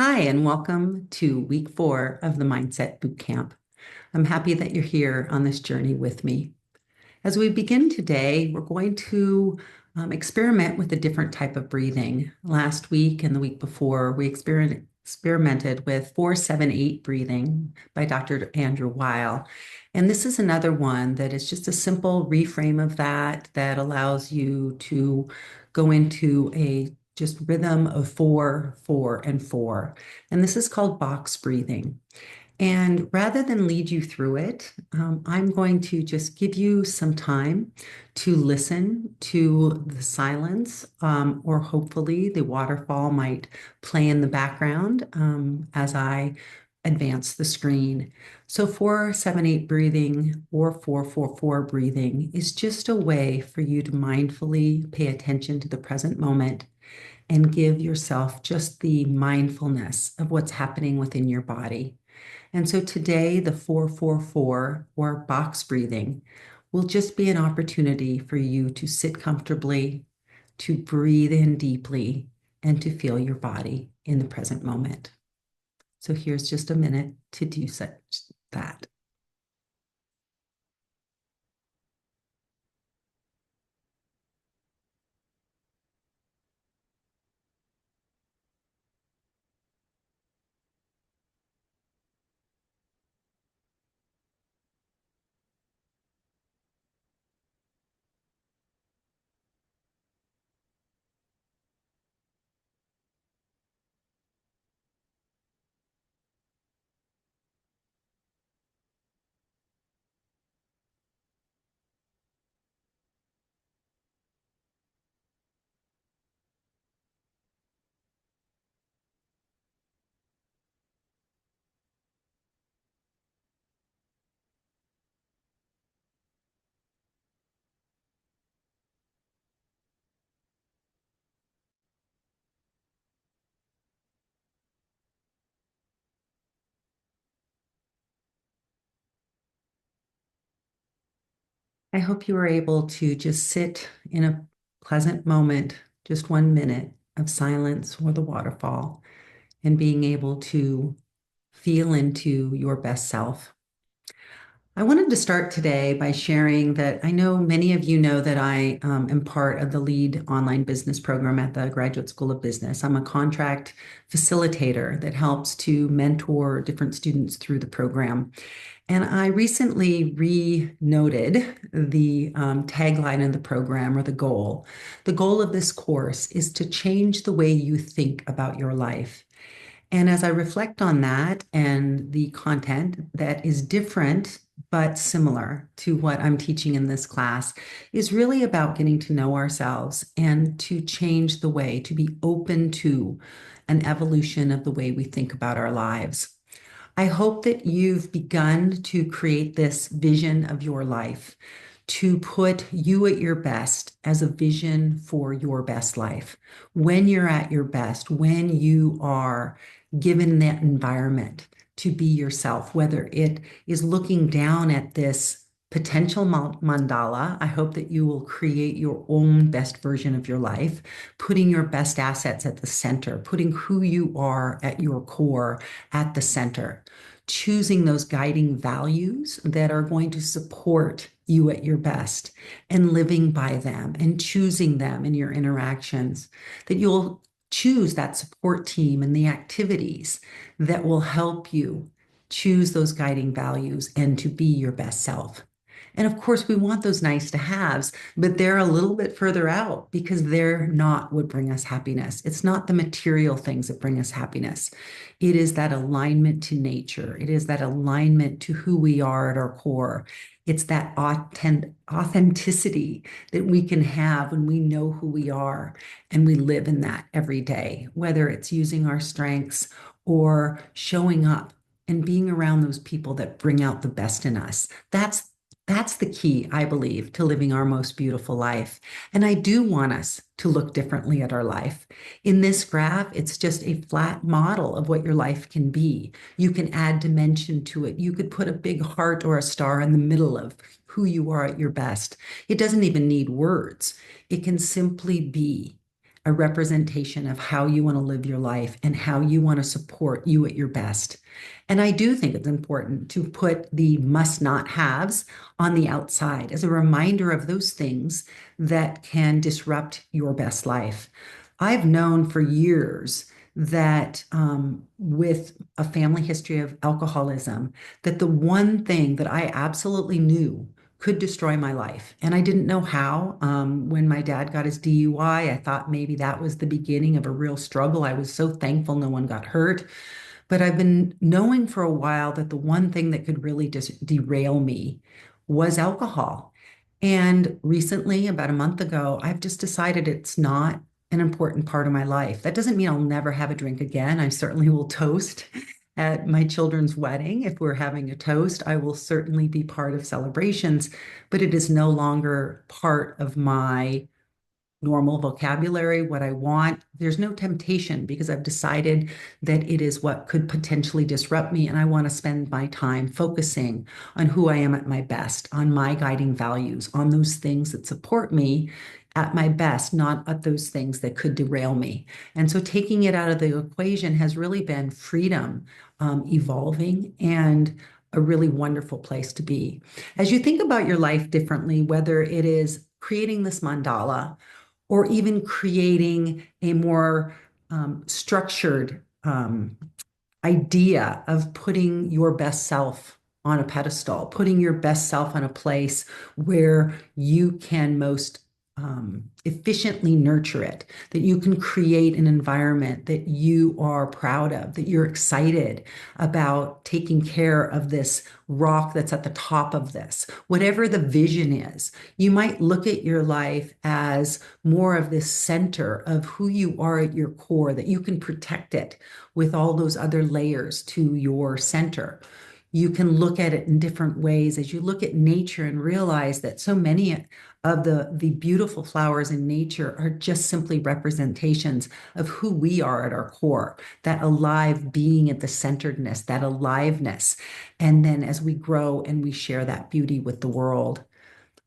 Hi, and welcome to week 4 of the Mindset Bootcamp. I'm happy that you're here on this journey with me. As we begin today, we're going to experiment with a different type of breathing. Last week and the week before, we experimented with 4-7-8 breathing by Dr. Andrew Weil. And this is another one that is just a simple reframe of that allows you to go into a just rhythm of 4, 4, and 4. And this is called box breathing. And rather than lead you through it, I'm going to just give you some time to listen to the silence, or hopefully the waterfall might play in the background as I advance the screen. So 4-7-8 breathing or 4-4-4 breathing is just a way for you to mindfully pay attention to the present moment and give yourself just the mindfulness of what's happening within your body. And so today, the 4-4-4 or box breathing will just be an opportunity for you to sit comfortably, to breathe in deeply, and to feel your body in the present moment. So here's just a minute to do such that. I hope you were able to just sit in a pleasant moment, just 1 minute of silence or the waterfall, and being able to feel into your best self. I wanted to start today by sharing that I know many of you know that I am part of the lead online business program at the Graduate School of Business. I'm a contract facilitator that helps to mentor different students through the program. And I recently re-noted the tagline in the program or the goal. The goal of this course is to change the way you think about your life. And as I reflect on that and the content that is different but similar to what I'm teaching in this class is really about getting to know ourselves and to change the way, to be open to an evolution of the way we think about our lives. I hope that you've begun to create this vision of your life, to put you at your best as a vision for your best life. When you're at your best, when you are given that environment to be yourself, whether it is looking down at this potential mandala, I hope that you will create your own best version of your life, putting your best assets at the center, putting who you are at your core at the center, choosing those guiding values that are going to support you at your best and living by them and choosing them in your interactions, that you'll choose that support team and the activities that will help you choose those guiding values and to be your best self. And of course, we want those nice to haves, but they're a little bit further out because they're not what bring us happiness. It's not the material things that bring us happiness. It is that alignment to nature. It is that alignment to who we are at our core. It's that authenticity that we can have when we know who we are and we live in that every day, whether it's using our strengths or showing up and being around those people that bring out the best in us. That's the key, I believe, to living our most beautiful life. And I do want us to look differently at our life. In this graph, it's just a flat model of what your life can be. You can add dimension to it. You could put a big heart or a star in the middle of who you are at your best. It doesn't even need words. It can simply be a representation of how you want to live your life and how you want to support you at your best. And I do think it's important to put the must not haves on the outside as a reminder of those things that can disrupt your best life. I've known for years that with a family history of alcoholism, that the one thing that I absolutely knew could destroy my life. And I didn't know how. When my dad got his DUI, I thought maybe that was the beginning of a real struggle. I was so thankful no one got hurt. But I've been knowing for a while that the one thing that could really just derail me was alcohol. And recently, about a month ago, I've just decided it's not an important part of my life. That doesn't mean I'll never have a drink again. I certainly will toast at my children's wedding. If we're having a toast, I will certainly be part of celebrations, but it is no longer part of my normal vocabulary, what I want. There's no temptation because I've decided that it is what could potentially disrupt me. And I want to spend my time focusing on who I am at my best, on my guiding values, on those things that support me at my best, not at those things that could derail me. And so taking it out of the equation has really been freedom, evolving, and a really wonderful place to be. As you think about your life differently, whether it is creating this mandala, or even creating a more structured idea of putting your best self on a pedestal, putting your best self on a place where you can most efficiently nurture it, that you can create an environment that you are proud of, that you're excited about taking care of this rock that's at the top of this. Whatever the vision is, you might look at your life as more of this center of who you are at your core, that you can protect it with all those other layers to your center. You can look at it in different ways as you look at nature and realize that so many of the beautiful flowers in nature are just simply representations of who we are at our core, that alive being at the centeredness, that aliveness. And then as we grow and we share that beauty with the world,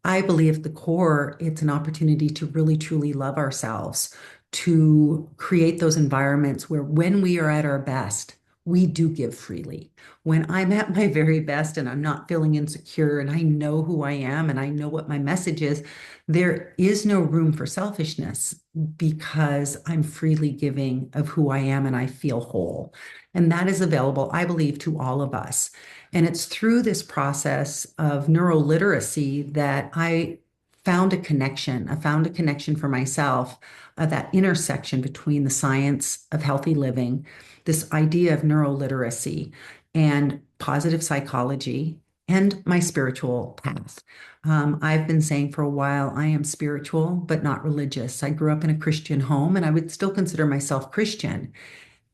I believe at the core, it's an opportunity to really truly love ourselves, to create those environments where when we are at our best, we do give freely. When I'm at my very best and I'm not feeling insecure and I know who I am and I know what my message is, there is no room for selfishness because I'm freely giving of who I am and I feel whole. And that is available, I believe, to all of us. And it's through this process of neuroliteracy that I found a connection. I found a connection for myself, that intersection between the science of healthy living, this idea of neuroliteracy, and positive psychology, and my spiritual path. I've been saying for a while, I am spiritual, but not religious. I grew up in a Christian home, and I would still consider myself Christian.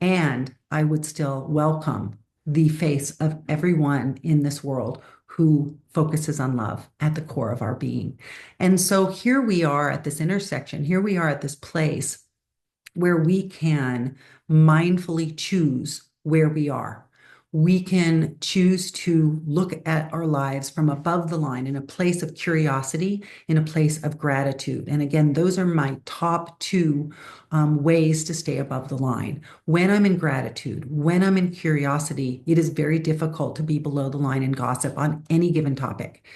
And I would still welcome the face of everyone in this world who focuses on love at the core of our being. And so here we are at this intersection. Here we are at this place where we can mindfully choose where we are. We can choose to look at our lives from above the line in a place of curiosity, in a place of gratitude. And again, those are my top two ways to stay above the line. When I'm in gratitude, when I'm in curiosity, it is very difficult to be below the line in gossip on any given topic,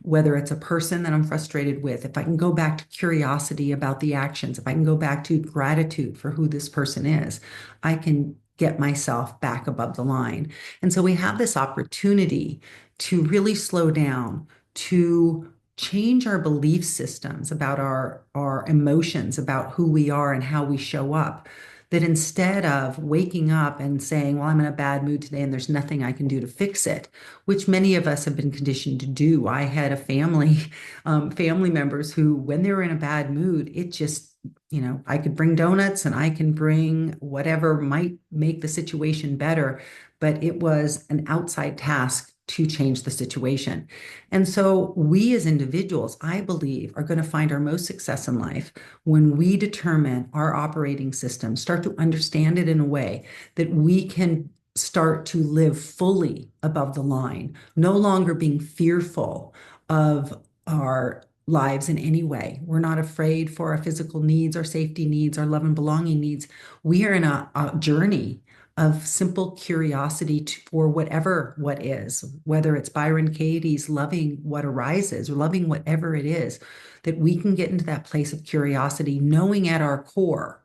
whether it's a person that I'm frustrated with, if I can go back to curiosity about the actions, if I can go back to gratitude for who this person is, I can get myself back above the line. And so we have this opportunity to really slow down, to change our belief systems about our emotions, about who we are and how we show up. That instead of waking up and saying, well, I'm in a bad mood today and there's nothing I can do to fix it, which many of us have been conditioned to do. I had a family members who, when they were in a bad mood, it just, I could bring donuts and I can bring whatever might make the situation better, but it was an outside task to change the situation. And so we as individuals, I believe, are going to find our most success in life when we determine our operating system, start to understand it in a way that we can start to live fully above the line, no longer being fearful of our lives in any way. We're not afraid for our physical needs, our safety needs, our love and belonging needs. We are in a journey of simple curiosity for whatever what is, whether it's Byron Katie's loving what arises or loving whatever it is, that we can get into that place of curiosity, knowing at our core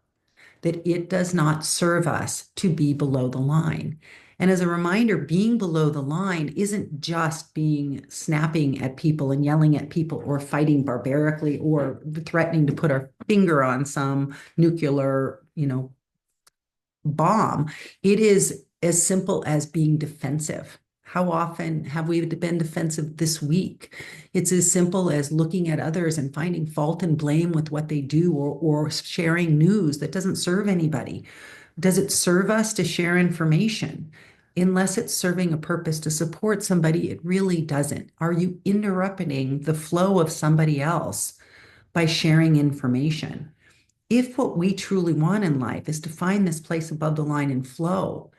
that it does not serve us to be below the line. And as a reminder, being below the line isn't just being snapping at people and yelling at people or fighting barbarically or threatening to put our finger on some nuclear, bomb. It is as simple as being defensive. How often have we been defensive this week? It's as simple as looking at others and finding fault and blame with what they do or sharing news that doesn't serve anybody. Does it serve us to share information? Unless it's serving a purpose to support somebody, it really doesn't. Are you interrupting the flow of somebody else by sharing information? If what we truly want in life is to find this place above the line and flow,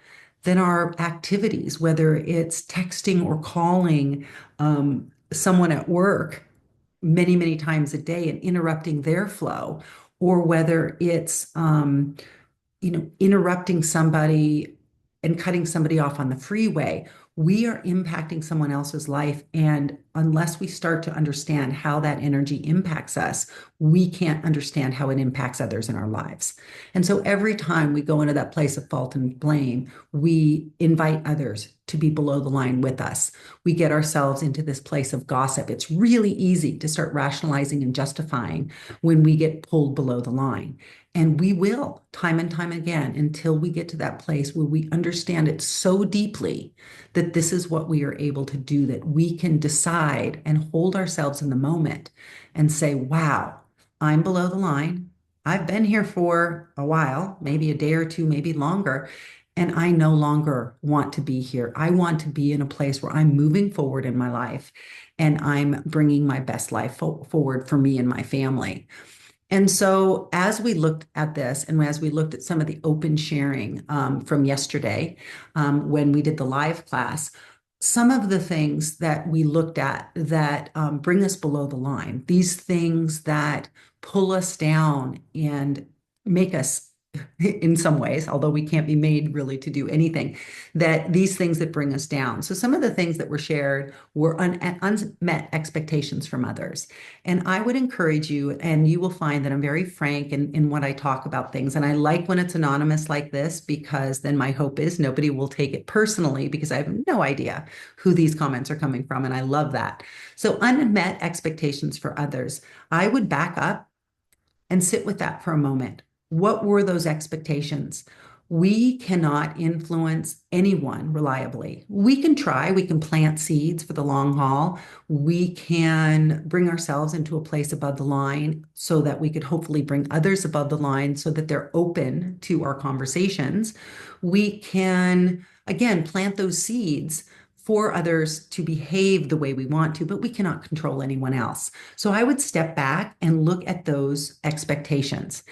then our activities, whether it's texting or calling someone at work many, many times a day and interrupting their flow, or whether it's interrupting somebody and cutting somebody off on the freeway, we are impacting someone else's life. And unless we start to understand how that energy impacts us, we can't understand how it impacts others in our lives. And so every time we go into that place of fault and blame, we invite others to be below the line with us. We get ourselves into this place of gossip. It's really easy to start rationalizing and justifying when we get pulled below the line. And we will time and time again until we get to that place where we understand it so deeply that this is what we are able to do, that we can decide and hold ourselves in the moment and say, wow, I'm below the line. I've been here for a while, maybe a day or two, maybe longer, and I no longer want to be here. I want to be in a place where I'm moving forward in my life and I'm bringing my best life forward for me and my family. And so, as we looked at this and as we looked at some of the open sharing from yesterday, when we did the live class, some of the things that we looked at that bring us below the line, these things that pull us down and make us, in some ways, although we can't be made really to do anything, that these things that bring us down. So, some of the things that were shared were unmet expectations from others. And I would encourage you, and you will find that I'm very frank in what I talk about things. And I like when it's anonymous like this, because then my hope is nobody will take it personally because I have no idea who these comments are coming from. And I love that. So, unmet expectations for others, I would back up and sit with that for a moment. What were those expectations? We cannot influence anyone reliably. We can try, we can plant seeds for the long haul. We can bring ourselves into a place above the line so that we could hopefully bring others above the line so that they're open to our conversations. We can, again, plant those seeds for others to behave the way we want to, but we cannot control anyone else. So I would step back and look at those expectations.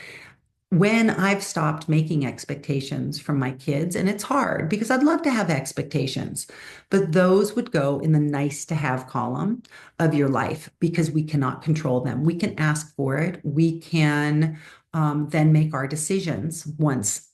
When I've stopped making expectations from my kids, and it's hard because I'd love to have expectations, but those would go in the nice to have column of your life because we cannot control them. We can ask for it. We can then make our decisions once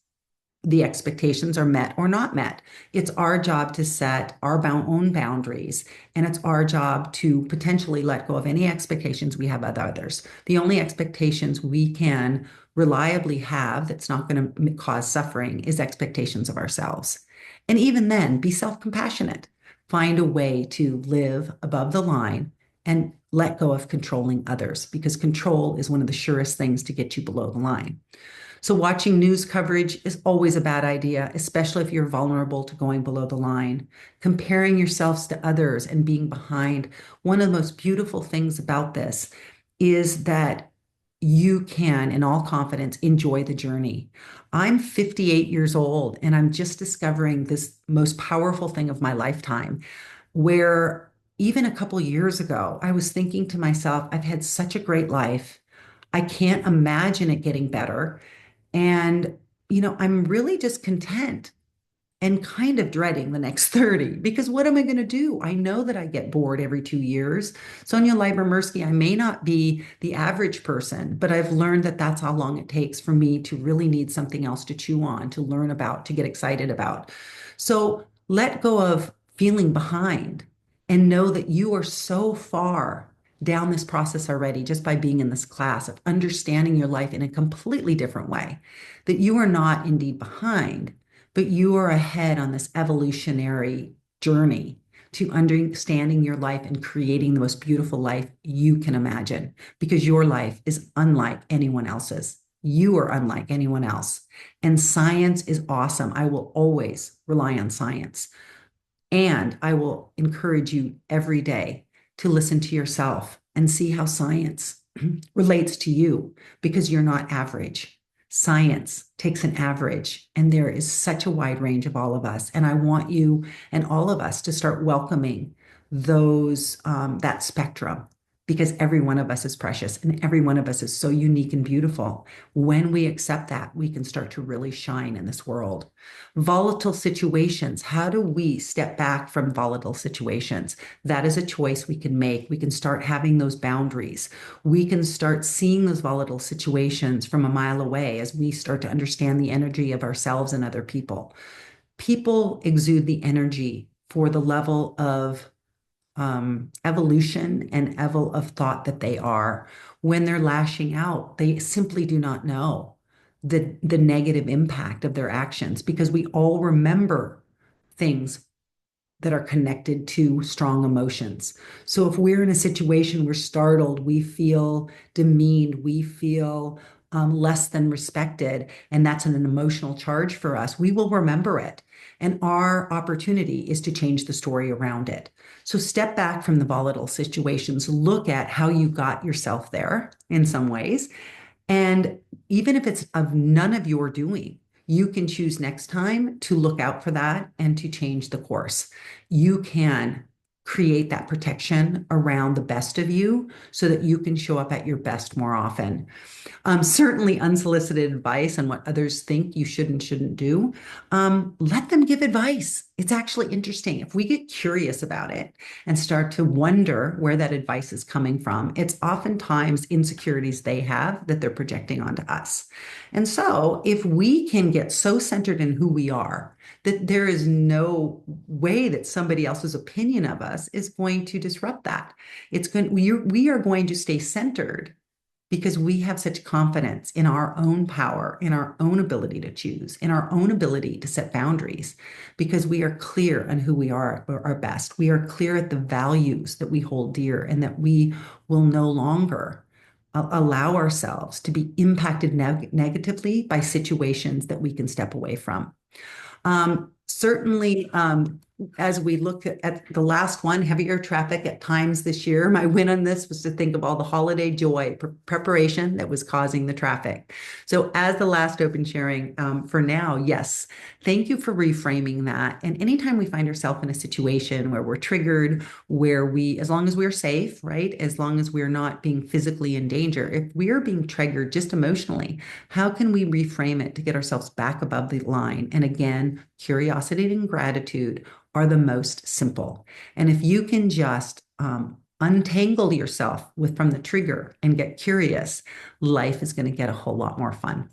the expectations are met or not met. It's our job to set our own boundaries, and it's our job to potentially let go of any expectations we have of others. The only expectations we can reliably have that's not going to cause suffering is expectations of ourselves. And even then, be self-compassionate. Find a way to live above the line and let go of controlling others, because control is one of the surest things to get you below the line. So watching news coverage is always a bad idea, especially if you're vulnerable to going below the line. Comparing yourselves to others and being behind. One of the most beautiful things about this is that you can, in all confidence, enjoy the journey. I'm 58 years old and I'm just discovering this most powerful thing of my lifetime, where even a couple years ago, I was thinking to myself, I've had such a great life. I can't imagine it getting better. And, I'm really just content. and kind of dreading the next 30 because what am I going to do? I know that I get bored every 2 years. Sonia Lyber-Mirsky, I may not be the average person, but I've learned that that's how long it takes for me to really need something else to chew on, to learn about, to get excited about. So let go of feeling behind and know that you are so far down this process already just by being in this class of understanding your life in a completely different way, that you are not indeed behind, but you are ahead on this evolutionary journey to understanding your life and creating the most beautiful life you can imagine because your life is unlike anyone else's. You are unlike anyone else. And science is awesome. I will always rely on science. And I will encourage you every day to listen to yourself and see how science relates to you because you're not average. Science takes an average, and there is such a wide range of all of us. And I want you and all of us to start welcoming that spectrum because every one of us is precious and every one of us is so unique and beautiful. When we accept that, we can start to really shine in this world. Volatile situations. How do we step back from volatile situations? That is a choice we can make. We can start having those boundaries. We can start seeing those volatile situations from a mile away as we start to understand the energy of ourselves and other people. People exude the energy for the level of evolution and level of thought that they are. When they're lashing out, they simply do not know the negative impact of their actions because we all remember things that are connected to strong emotions. So if we're in a situation we're startled, we feel demeaned, we feel less than respected, and that's an emotional charge for us, we will remember it. And our opportunity is to change the story around it. So step back from the volatile situations, look at how you got yourself there in some ways, and even if it's of none of your doing, you can choose next time to look out for that and to change the course. You can create that protection around the best of you so that you can show up at your best more often. Certainly unsolicited advice on what others think you should and shouldn't do. Let them give advice. It's actually interesting. If we get curious about it and start to wonder where that advice is coming from, it's oftentimes insecurities they have that they're projecting onto us. And so if we can get so centered in who we are, that there is no way that somebody else's opinion of us is going to disrupt that. We are going to stay centered because we have such confidence in our own power, in our own ability to choose, in our own ability to set boundaries, because we are clear on who we are at our best. We are clear at the values that we hold dear and that we will no longer allow ourselves to be impacted negatively by situations that we can step away from. Certainly, as we look at the last one, heavy air traffic at times this year, my win on this was to think of all the holiday joy preparation that was causing the traffic. So as the last open sharing for now, yes, thank you for reframing that. And anytime we find ourselves in a situation where we're triggered, where as long as we're safe, right? As long as we're not being physically in danger, if we are being triggered just emotionally, how can we reframe it to get ourselves back above the line? And again, curiosity and gratitude are the most simple. And if you can just untangle yourself from the trigger and get curious, life is going to get a whole lot more fun.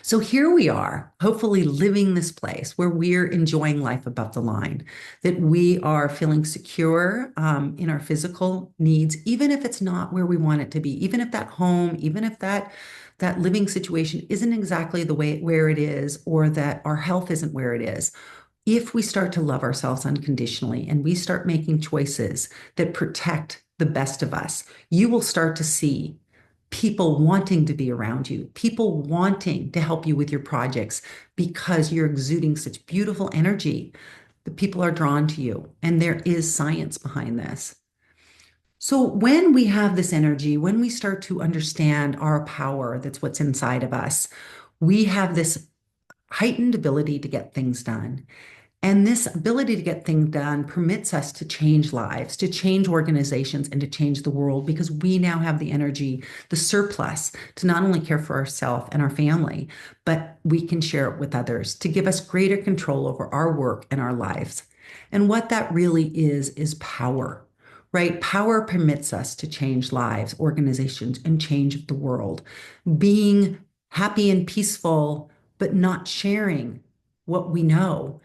So here we are, hopefully living this place where we're enjoying life above the line, that we are feeling secure in our physical needs, even if it's not where we want it to be, even if that home, even if that living situation isn't exactly the way where it is, or that our health isn't where it is. If we start to love ourselves unconditionally and we start making choices that protect the best of us, you will start to see people wanting to be around you, people wanting to help you with your projects because you're exuding such beautiful energy. The people are drawn to you, and there is science behind this. So when we have this energy, when we start to understand our power, that's what's inside of us, we have this heightened ability to get things done. And this ability to get things done permits us to change lives, to change organizations, and to change the world because we now have the energy, the surplus to not only care for ourselves and our family, but we can share it with others to give us greater control over our work and our lives. And what that really is power, right? Power permits us to change lives, organizations, and change the world. Being happy and peaceful, but not sharing what we know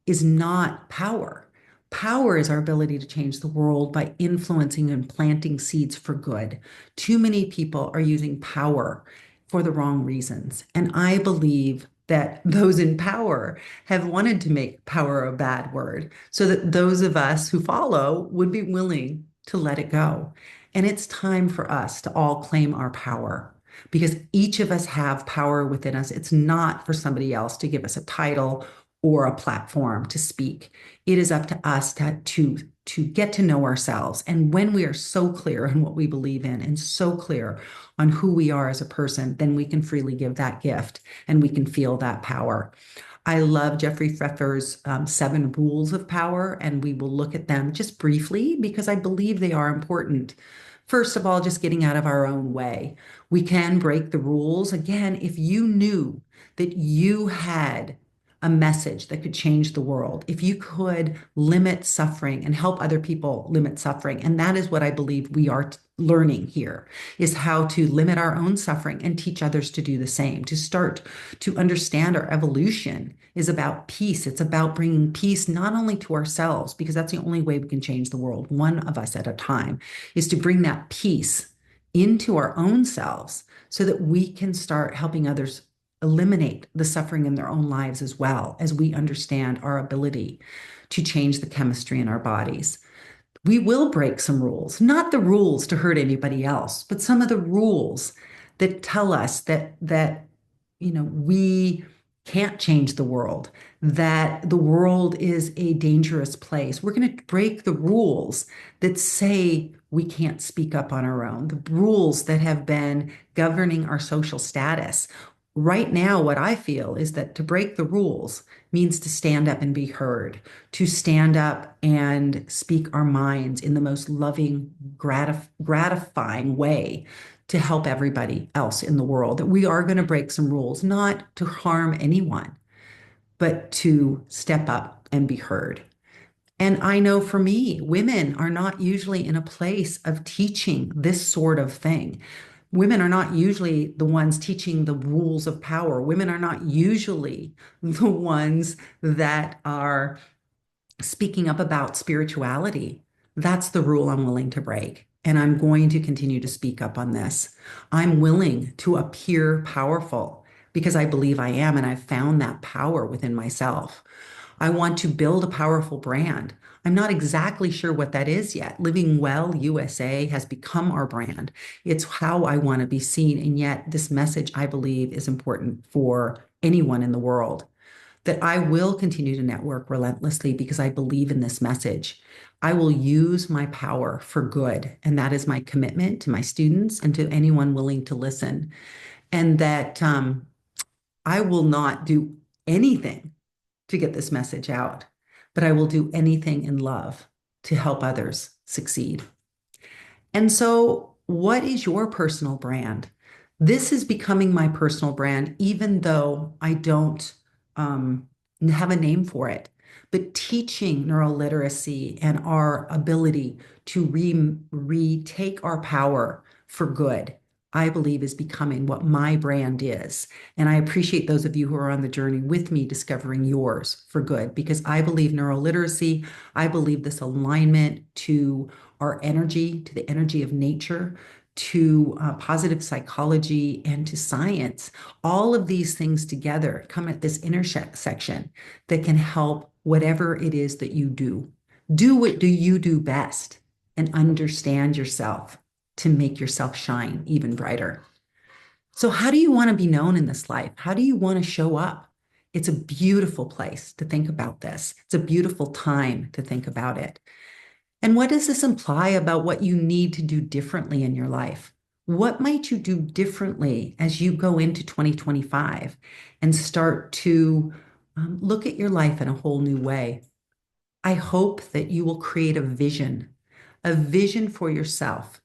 is not power. Power is our ability to change the world by influencing and planting seeds for good. Too many people are using power for the wrong reasons. And I believe that those in power have wanted to make power a bad word so that those of us who follow would be willing to let it go. And it's time for us to all claim our power because each of us have power within us. It's not for somebody else to give us a title or a platform to speak. It is up to us to get to know ourselves. And when we are so clear on what we believe in and so clear on who we are as a person, then we can freely give that gift and we can feel that power. I love Jeffrey Pfeffer's 7 rules of power, and we will look at them just briefly because I believe they are important. First of all, just getting out of our own way. We can break the rules. Again, if you knew that you had a message that could change the world, if you could limit suffering and help other people limit suffering, and that is what I believe we are learning here, is how to limit our own suffering and teach others to do the same, to start to understand our evolution is about peace. It's about bringing peace not only to ourselves, because that's the only way we can change the world, one of us at a time, is to bring that peace into our own selves so that we can start helping others eliminate the suffering in their own lives as well as we understand our ability to change the chemistry in our bodies. We will break some rules, not the rules to hurt anybody else, but some of the rules that tell us that we can't change the world, that the world is a dangerous place. We're going to break the rules that say we can't speak up on our own, the rules that have been governing our social status. Right now, what I feel is that to break the rules means to stand up and be heard, to stand up and speak our minds in the most loving, gratifying way to help everybody else in the world. That we are going to break some rules, not to harm anyone, but to step up and be heard. And I know for me, women are not usually in a place of teaching this sort of thing. Women are not usually the ones teaching the rules of power. Women are not usually the ones that are speaking up about spirituality. That's the rule I'm willing to break. And I'm going to continue to speak up on this. I'm willing to appear powerful because I believe I am, and I've found that power within myself. I want to build a powerful brand. I'm not exactly sure what that is yet. Living Well USA has become our brand. It's how I want to be seen. And yet, this message, I believe, is important for anyone in the world. That I will continue to network relentlessly because I believe in this message. I will use my power for good. And that is my commitment to my students and to anyone willing to listen. And that I will not do anything to get this message out, but I will do anything in love to help others succeed. And so, what is your personal brand? This is becoming my personal brand, even though I don't um, have a name for it. But teaching neuroliteracy and our ability to retake our power for good, I believe is becoming what my brand is. And I appreciate those of you who are on the journey with me discovering yours for good, because I believe neuroliteracy, I believe this alignment to our energy, to the energy of nature, to positive psychology, and to science. All of these things together come at this intersection that can help whatever it is that you do. Do what do you do best and understand yourself to make yourself shine even brighter. So, how do you want to be known in this life? How do you want to show up? It's a beautiful place to think about this. It's a beautiful time to think about it. And what does this imply about what you need to do differently in your life? What might you do differently as you go into 2025 and start to look at your life in a whole new way. I hope that you will create a vision for yourself.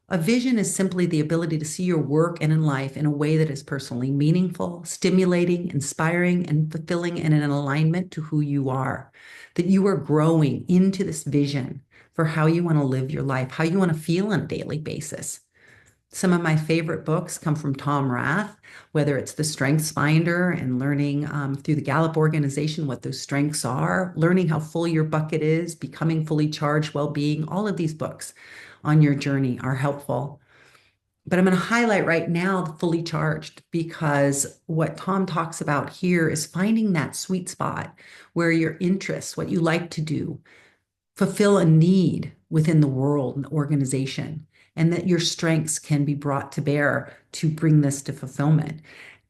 A vision is simply the ability to see your work and in life in a way that is personally meaningful, stimulating, inspiring, and fulfilling and in alignment to who you are. That you are growing into this vision for how you want to live your life, how you want to feel on a daily basis. Some of my favorite books come from Tom Rath, whether it's The Strengths Finder and learning through the Gallup organization what those strengths are, learning how full your bucket is, becoming fully charged, well-being. All of these books on your journey are helpful. But I'm going to highlight right now the fully charged because what Tom talks about here is finding that sweet spot where your interests, what you like to do, fulfill a need within the world and the organization, and that your strengths can be brought to bear to bring this to fulfillment.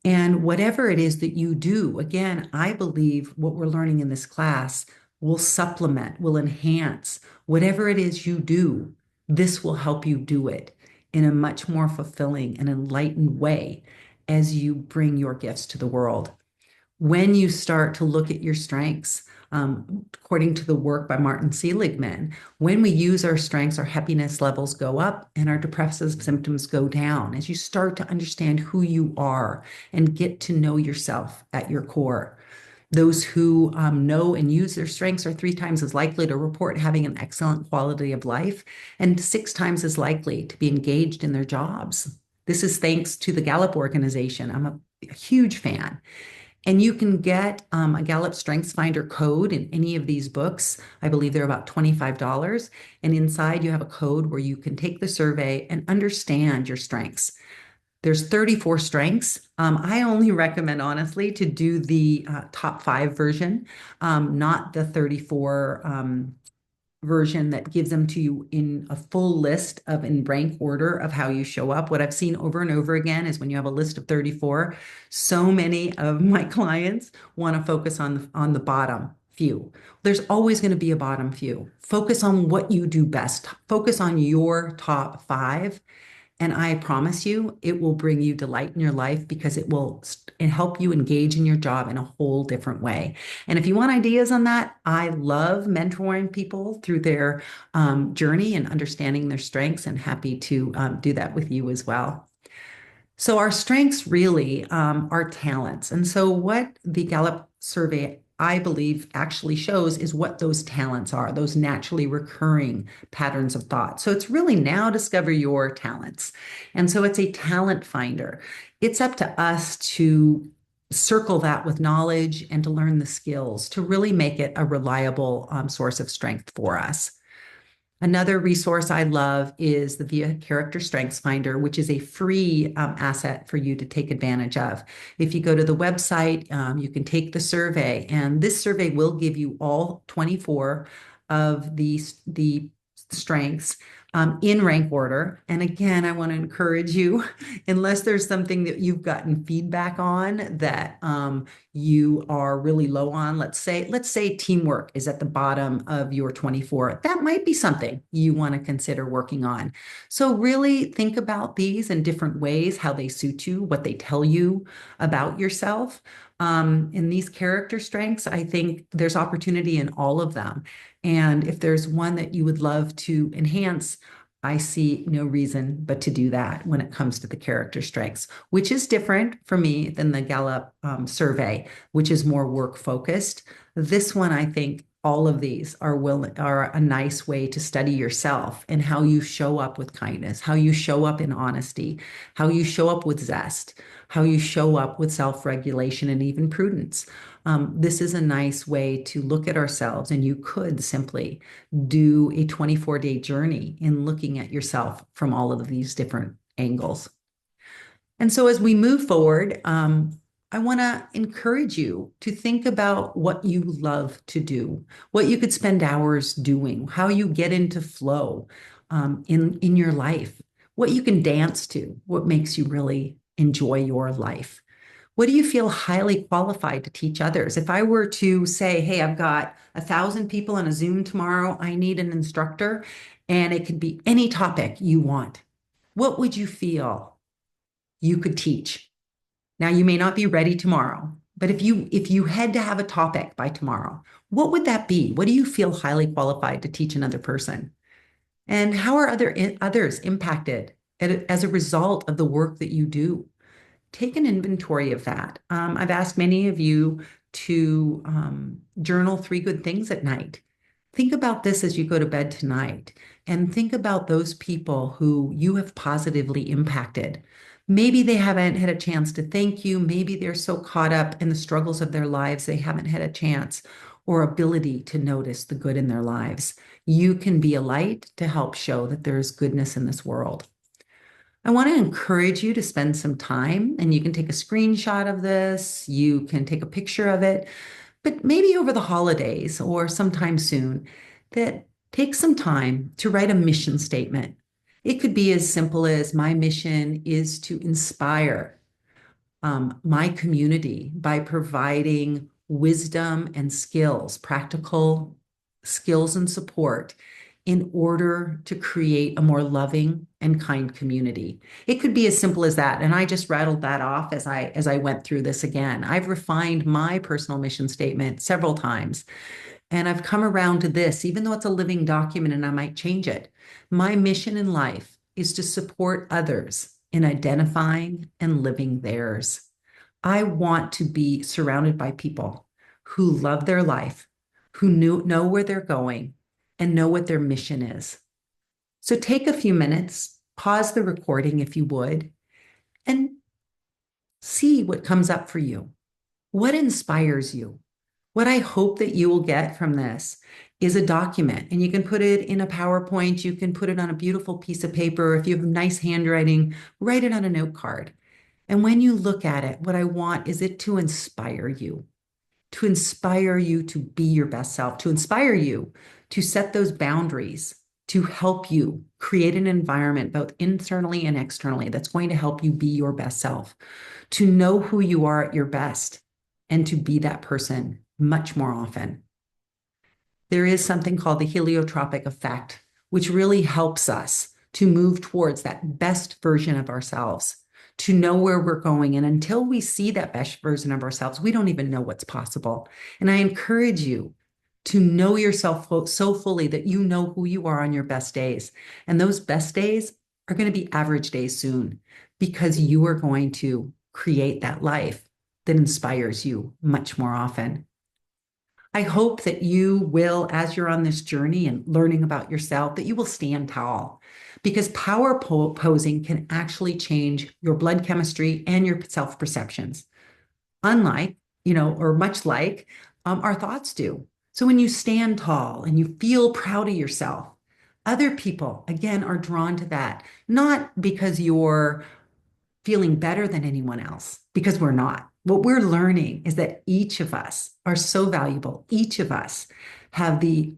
And whatever it is that you do, again, I believe what we're learning in this class will supplement, will enhance whatever it is you do. This will help you do it in a much more fulfilling and enlightened way as you bring your gifts to the world. When you start to look at your strengths, according to the work by Martin Seligman, when we use our strengths, our happiness levels go up and our depressive symptoms go down. As you start to understand who you are and get to know yourself at your core. Those who know and use their strengths are 3 times as likely to report having an excellent quality of life and 6 times as likely to be engaged in their jobs. This is thanks to the Gallup organization. I'm a huge fan. And you can get a Gallup Strengths Finder code in any of these books. I believe they're about $25. And inside you have a code where you can take the survey and understand your strengths. There's 34 strengths. I only recommend, honestly, to do the top 5 version, not the 34 version that gives them to you in a full list of in rank order of how you show up. What I've seen over and over again is when you have a list of 34, so many of my clients want to focus on the bottom few. There's always going to be a bottom few. Focus on what you do best. Focus on your top 5. And I promise you, it will bring you delight in your life because it will help you engage in your job in a whole different way. And if you want ideas on that, I love mentoring people through their journey and understanding their strengths, and happy to do that with you as well. So our strengths really are talents. And so what the Gallup survey, I believe, actually shows is what those talents are, those naturally recurring patterns of thought. So it's really now discover your talents. And so it's a talent finder. It's up to us to circle that with knowledge and to learn the skills to really make it a reliable source of strength for us. Another resource I love is the Via Character Strengths Finder, which is a free asset for you to take advantage of. If you go to the website, you can take the survey, and this survey will give you all 24 of the strengths in rank order. And again, I want to encourage you, unless there's something that you've gotten feedback on that you are really low on, let's say teamwork is at the bottom of your 24. That might be something you want to consider working on. So really think about these in different ways, how they suit you, what they tell you about yourself. In these character strengths, I think there's opportunity in all of them. And if there's one that you would love to enhance, I see no reason but to do that when it comes to the character strengths, which is different for me than the Gallup survey, which is more work focused. This one, I think all of these are a nice way to study yourself and how you show up with kindness, how you show up in honesty, how you show up with zest, how you show up with self-regulation and even prudence. This is a nice way to look at ourselves, and you could simply do a 24-day journey in looking at yourself from all of these different angles. And so as we move forward, I want to encourage you to think about what you love to do, what you could spend hours doing, how you get into flow in your life, what you can dance to, what makes you really enjoy your life. What do you feel highly qualified to teach others? If I were to say, hey, I've got 1,000 people on a Zoom tomorrow, I need an instructor, and it could be any topic you want, what would you feel you could teach? Now, you may not be ready tomorrow, But if you had to have a topic by tomorrow, what would that be? What do you feel highly qualified to teach another person? And how are others impacted as a result of the work that you do? Take an inventory of that. I've asked many of you to journal three good things at night. Think about this as you go to bed tonight, and think about those people who you have positively impacted. Maybe they haven't had a chance to thank you. Maybe they're so caught up in the struggles of their lives, they haven't had a chance or ability to notice the good in their lives. You can be a light to help show that there is goodness in this world. I want to encourage you to spend some time, and you can take a screenshot of this, you can take a picture of it, but maybe over the holidays or sometime soon, that take some time to write a mission statement. It could be as simple as my mission is to inspire my community by providing wisdom and skills, practical skills and support in order to create a more loving and kind community. It could be as simple as that. And I just rattled that off as I went through this again. I've refined my personal mission statement several times. And I've come around to this, even though it's a living document and I might change it. My mission in life is to support others in identifying and living theirs. I want to be surrounded by people who love their life, who know where they're going, and know what their mission is. So take a few minutes, pause the recording if you would, and see what comes up for you. What inspires you? What I hope that you will get from this is a document, and you can put it in a PowerPoint, you can put it on a beautiful piece of paper. If you have nice handwriting, write it on a note card. And when you look at it, what I want is it to inspire you to be your best self, to inspire you to set those boundaries, to help you create an environment, both internally and externally, that's going to help you be your best self, to know who you are at your best, and to be that person much more often. There is something called the heliotropic effect, which really helps us to move towards that best version of ourselves, to know where we're going. And until we see that best version of ourselves, we don't even know what's possible. And I encourage you to know yourself so fully that you know who you are on your best days. And those best days are going to be average days soon, because you are going to create that life that inspires you much more often. I hope that you will, as you're on this journey and learning about yourself, that you will stand tall, because power posing can actually change your blood chemistry and your self perceptions, unlike, or much like our thoughts do. So when you stand tall and you feel proud of yourself, other people, again, are drawn to that, not because you're feeling better than anyone else, because we're not. What we're learning is that each of us are so valuable. Each of us have the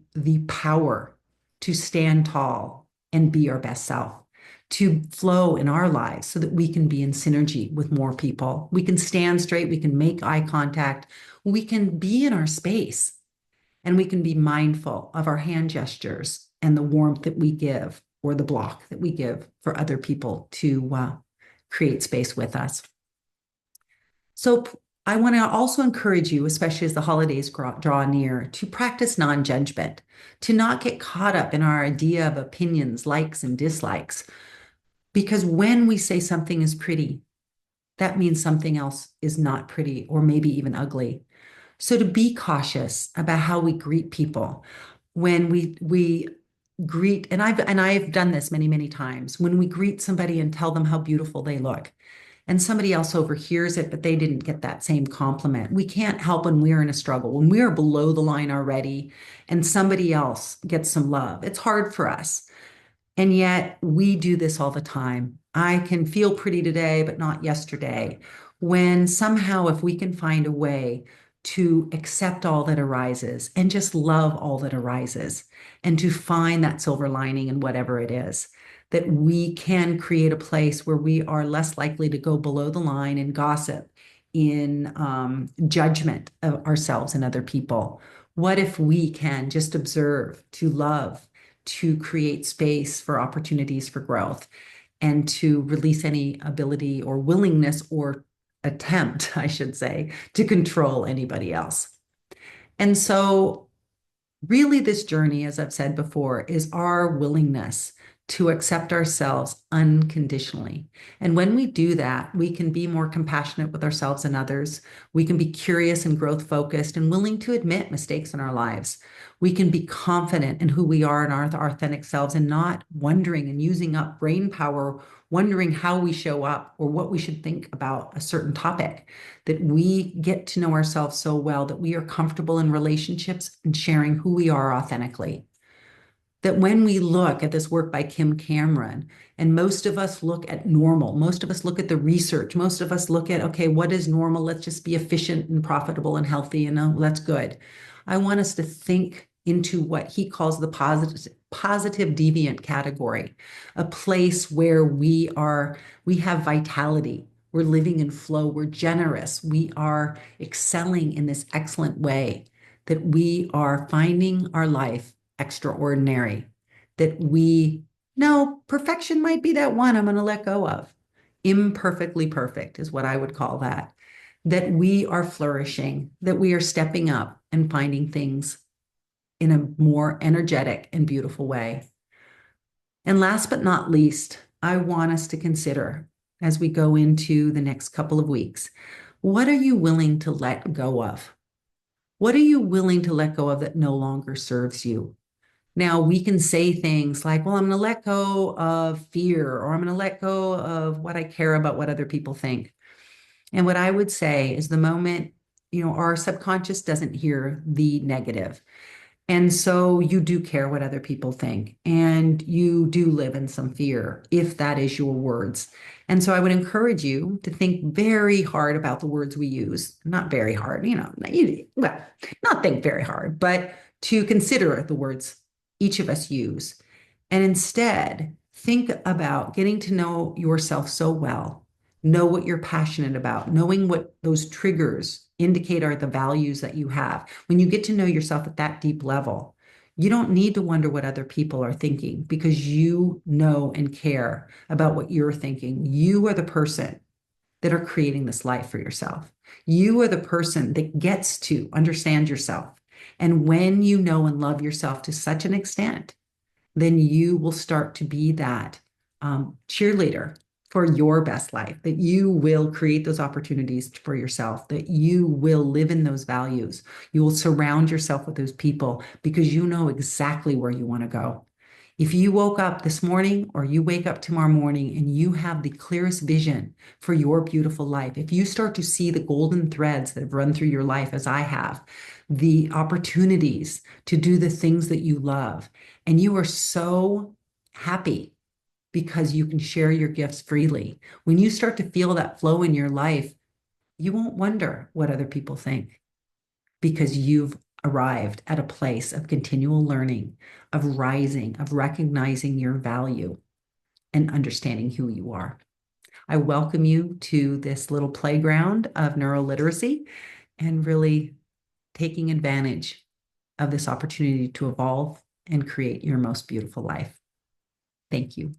power to stand tall and be our best self, to flow in our lives so that we can be in synergy with more people. We can stand straight, we can make eye contact, we can be in our space, and we can be mindful of our hand gestures and the warmth that we give, or the block that we give for other people to create space with us. So I want to also encourage you, especially as the holidays draw near, to practice non-judgment, to not get caught up in our idea of opinions, likes and dislikes. Because when we say something is pretty, that means something else is not pretty, or maybe even ugly. So to be cautious about how we greet people when we greet, and I've done this many, many times, when we greet somebody and tell them how beautiful they look, and somebody else overhears it, but they didn't get that same compliment. We can't help when we're in a struggle, when we are below the line already, and somebody else gets some love. It's hard for us. And yet we do this all the time. I can feel pretty today, but not yesterday. When somehow, if we can find a way to accept all that arises and just love all that arises, and to find that silver lining in whatever it is, that we can create a place where we are less likely to go below the line in gossip, in judgment of ourselves and other people. What if we can just observe, to love, to create space for opportunities for growth, and to release any ability or willingness or attempt, I should say, to control anybody else. And so really, this journey, as I've said before, is our willingness to accept ourselves unconditionally. And when we do that, we can be more compassionate with ourselves and others. We can be curious and growth focused and willing to admit mistakes in our lives. We can be confident in who we are and our authentic selves and not wondering and using up brain power, wondering how we show up or what we should think about a certain topic, that we get to know ourselves so well that we are comfortable in relationships and sharing who we are authentically. That when we look at this work by Kim Cameron, and most of us look at normal, most of us look at the research, most of us look at, okay, what is normal? Let's just be efficient and profitable and healthy, and that's good. I want us to think into what he calls the positive deviant category, a place where we have vitality, we're living in flow, we're generous, we are excelling in this excellent way, that we are finding our life extraordinary, that we know perfection might be that one I'm going to let go of. Imperfectly perfect is what I would call that. That we are flourishing, that we are stepping up and finding things in a more energetic and beautiful way. And last but not least, I want us to consider as we go into the next couple of weeks, what are you willing to let go of? What are you willing to let go of that no longer serves you? Now, we can say things like, well, I'm going to let go of fear, or I'm going to let go of what I care about, what other people think. And what I would say is the moment, our subconscious doesn't hear the negative. And so you do care what other people think, and you do live in some fear, if that is your words. And so I would encourage you to think very hard about the words we use. Not very hard, well, not think very hard, but to consider the words each of us use. And instead, think about getting to know yourself so well, know what you're passionate about, knowing what those triggers indicate are the values that you have. When you get to know yourself at that deep level, you don't need to wonder what other people are thinking because you know and care about what you're thinking. You are the person that are creating this life for yourself. You are the person that gets to understand yourself. And when you know and love yourself to such an extent, then you will start to be that cheerleader for your best life, that you will create those opportunities for yourself, that you will live in those values. You will surround yourself with those people because you know exactly where you want to go. If you woke up this morning or you wake up tomorrow morning and you have the clearest vision for your beautiful life, if you start to see the golden threads that have run through your life, as I have, the opportunities to do the things that you love, and you are so happy because you can share your gifts freely. When you start to feel that flow in your life, you won't wonder what other people think because you've arrived at a place of continual learning, of rising, of recognizing your value and understanding who you are. I welcome you to this little playground of neuroliteracy and really taking advantage of this opportunity to evolve and create your most beautiful life. Thank you.